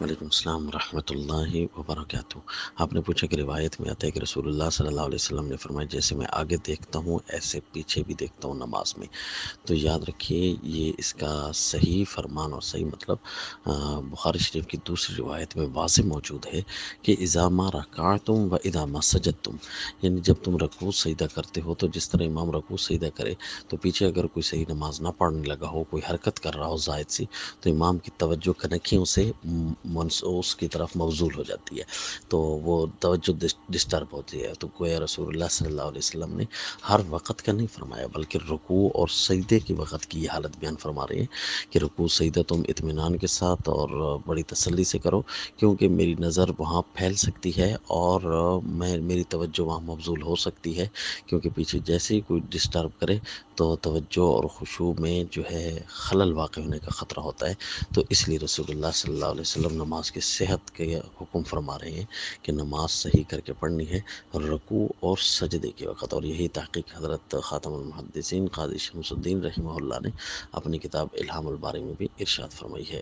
وعلیکم السلام ورحمۃ اللہ وبرکاتہ۔ آپ نے پوچھا کہ روایت میں آتا ہے کہ رسول اللہ صلی اللہ علیہ وسلم نے فرمایا جیسے میں آگے دیکھتا ہوں ایسے پیچھے بھی دیکھتا ہوں نماز میں۔ تو یاد رکھیے یہ اس کا صحیح فرمان اور صحیح مطلب بخاری شریف کی دوسری روایت میں واضح موجود ہے کہ اذا ما رکعتم و اذا ما سجدتم، یعنی جب تم رکوع سجدہ کرتے ہو تو جس طرح امام رکوع سجدہ کرے تو پیچھے اگر کوئی صحیح نماز نہ پڑھنے لگا ہو، کوئی حرکت کر رہا ہو زائد سی، تو امام کی توجہ کنکھیوں سے منصوص کی طرف مبذول ہو جاتی ہے، تو وہ توجہ ڈسٹرب ہوتی ہے۔ تو گویا رسول اللہ صلی اللہ علیہ وسلم نے ہر وقت کا نہیں فرمایا بلکہ رکوع اور سجدے کے وقت کی یہ حالت بیان فرما رہے ہیں کہ رکوع سجدہ تم اطمینان کے ساتھ اور بڑی تسلی سے کرو، کیونکہ میری نظر وہاں پھیل سکتی ہے اور میری توجہ وہاں مبذول ہو سکتی ہے، کیونکہ پیچھے جیسے ہی کوئی ڈسٹرب کرے تو توجہ اور خشوع میں جو ہے خلل واقع ہونے کا خطرہ ہوتا ہے۔ تو اس لیے رسول اللہ صلی اللہ علیہ وسلم نماز کی صحت کے حکم فرما رہے ہیں کہ نماز صحیح کر کے پڑھنی ہے رکوع اور سجدے کے وقت، اور یہی تحقیق حضرت خاتم المحدثین قاضی شمس الدین رحمہ اللہ نے اپنی کتاب الہام الباری میں بھی ارشاد فرمائی ہے۔